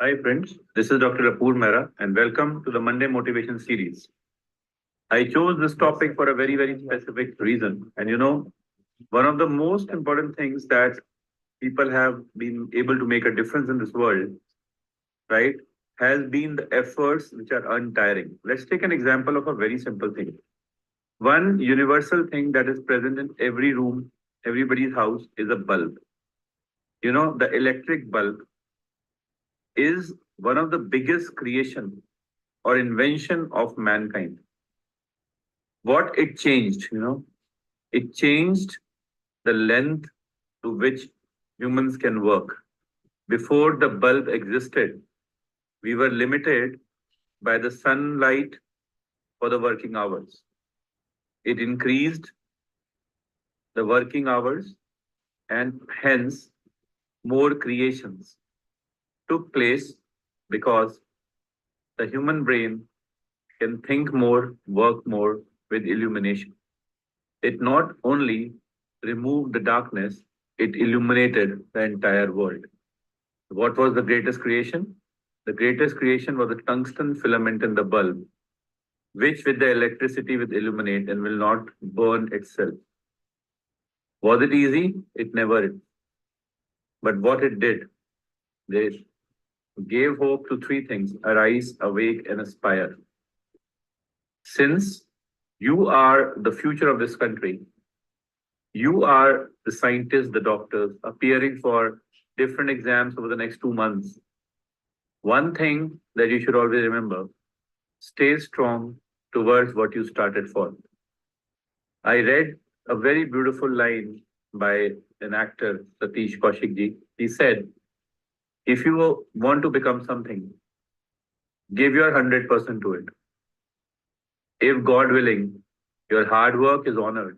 Hi friends, this is Dr. Apurv Mehra and welcome to the Monday Motivation Series. I chose this topic for a very specific reason. And one of the most important things that people have been able to make a difference in this world, right, has been the efforts which are untiring. Let's take an example of a very simple thing. One universal thing that is present in every room, everybody's house is a bulb. The electric bulb is one of the biggest creation or invention of mankind. What it changed, it changed the length to which humans can work. Before the bulb existed, we were limited by the sunlight for the working hours. It increased the working hours and hence more creations took place because the human brain can think more, work more with illumination. It not only removed the darkness, it illuminated the entire world. What was the greatest creation? The greatest creation was the tungsten filament in the bulb, which with the electricity will illuminate and will not burn itself. Was it easy? It never is. But what it did, they gave hope to three things: arise, awake, and aspire. Since you are the future of this country, you are the scientists, the doctors, appearing for different exams over the next 2 months. One thing that you should always remember: stay strong towards what you started for. I read a very beautiful line by an actor, Satish Kaushik ji. He said, if you want to become something, give your 100% to it. If God willing, your hard work is honored,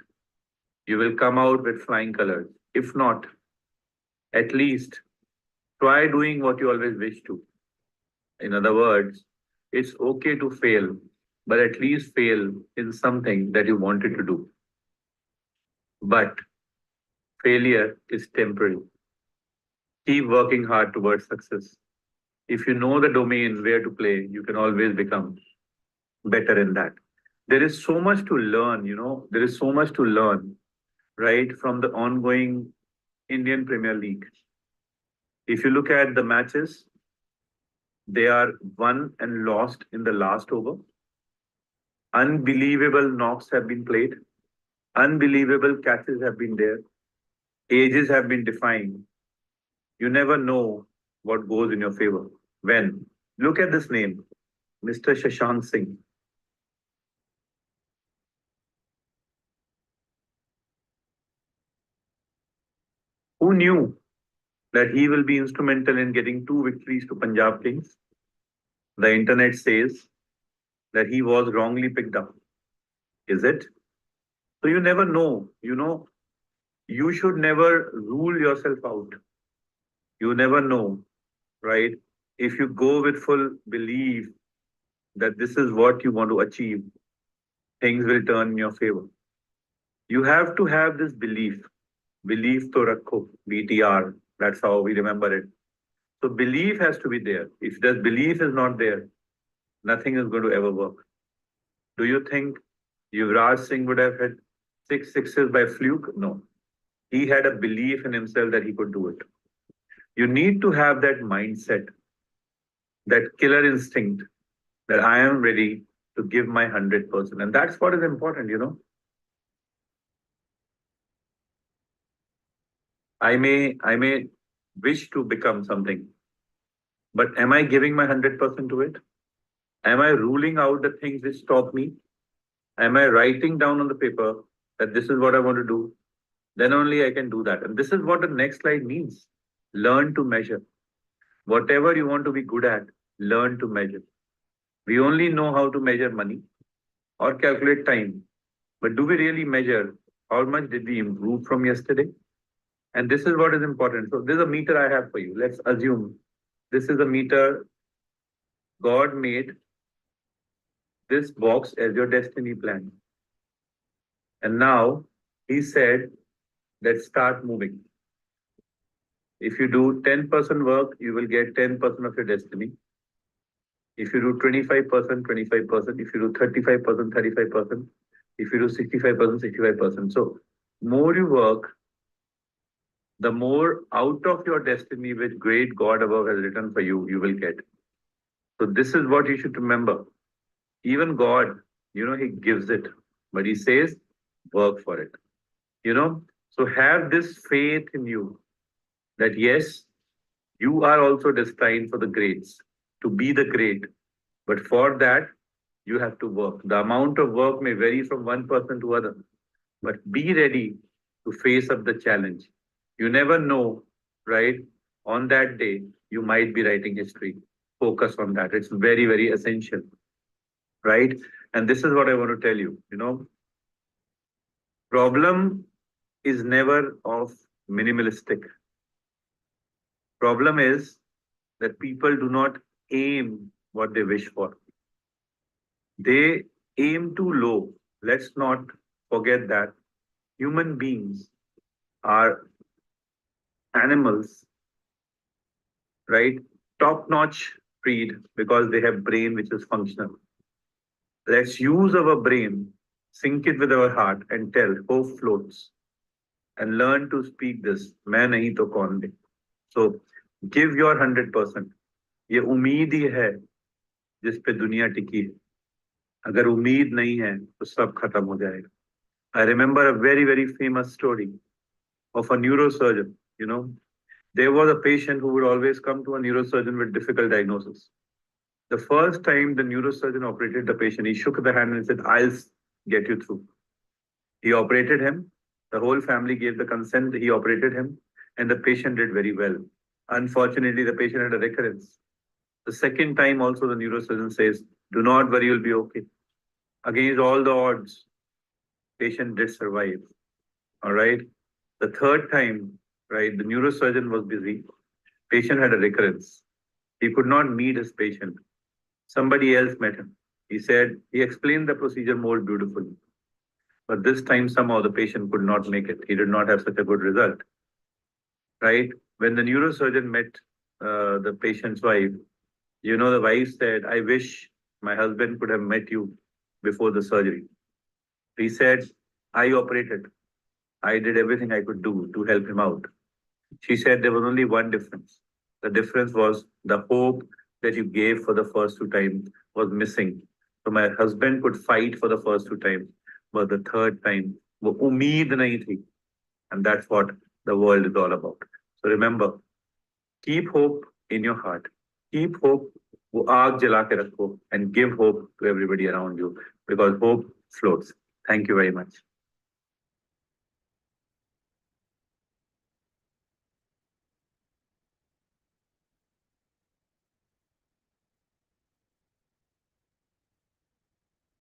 you will come out with flying colors. If not, at least try doing what you always wish to. In other words, it's okay to fail, but at least fail in something that you wanted to do. But failure is temporary. Keep working hard towards success. If you know the domain where to play, you can always become better in that. There is so much to learn, there is so much to learn, right, from the ongoing Indian Premier League. If you look at the matches, they are won and lost in the last over. Unbelievable knocks have been played. Unbelievable catches have been there. Ages have been defined. You never know what goes in your favor. When? Look at this name, Mr. Shashank Singh. Who knew that he will be instrumental in getting 2 victories to Punjab Kings? The internet says that he was wrongly picked up. Is it? So you never know. You should never rule yourself out. You never know, right? If you go with full belief that this is what you want to achieve, things will turn in your favor. You have to have this belief. Belief to rakho, BTR. That's how we remember it. So belief has to be there. If that belief is not there, nothing is going to ever work. Do you think Yuvraj Singh would have had 6 sixes by fluke? No. He had a belief in himself that he could do it. You need to have that mindset, that killer instinct that I am ready to give my 100%. And that's what is important. I may wish to become something, but am I giving my 100% to it? Am I ruling out the things which stop me? Am I writing down on the paper that this is what I want to do? Then only I can do that. And this is what the next slide means. Learn to measure. Whatever you want to be good at, learn to measure. We only know how to measure money or calculate time. But do we really measure how much did we improve from yesterday? And this is what is important. So this is a meter I have for you. Let's assume this is a meter. God made this box as your destiny plan. And now he said, let's start moving. If you do 10% work, you will get 10% of your destiny. If you do 25%, 25%. If you do 35%, 35%. If you do 65%, 65%. So more you work, the more out of your destiny which great God above has written for you, you will get. So this is what you should remember. Even God, he gives it, but he says, work for it. So have this faith in you that yes, you are also destined for the greats, to be the great. But for that, you have to work. The amount of work may vary from one person to other, but be ready to face up the challenge. You never know, right? On that day, you might be writing history. Focus on that. It's very, very essential, right? And this is what I want to tell you, problem is never of minimalistic. Problem is that people do not aim what they wish for. They aim too low. Let's not forget that human beings are animals, right? Top-notch breed because they have brain which is functional. Let's use our brain, sync it with our heart and tell, hope floats. And learn to speak this, मैं नहीं तो कौन दे. So give your 100%. ये उम्मीद ही है जिस पे दुनिया टिकी है. अगर उम्मीद नहीं है तो सब खत्म हो जाएगा. I remember a very, very famous story of a neurosurgeon. There was a patient who would always come to a neurosurgeon with difficult diagnosis. The first time the neurosurgeon operated the patient, he shook the hand and said, I'll get you through. He operated him. The whole family gave the consent. He operated him and the patient did very well. Unfortunately, the patient had a recurrence. The second time also the neurosurgeon says, do not worry, you'll be okay. Against all the odds, patient did survive. All right. The third time, right, the neurosurgeon was busy. Patient had a recurrence. He could not meet his patient. Somebody else met him. He explained the procedure more beautifully. But this time somehow the patient could not make it. He did not have such a good result. Right? When the neurosurgeon met the patient's wife, the wife said, I wish my husband could have met you before the surgery. He said, I operated. I did everything I could do to help him out. She said there was only one difference. The difference was the hope that you gave for the first two times was missing. So my husband could fight for the first two times, but the third time, wo umeed nahi thi. And that's what the world is all about. So remember, keep hope in your heart. Keep hope, wo aag jala ke rakho, and give hope to everybody around you because hope floats. Thank you very much.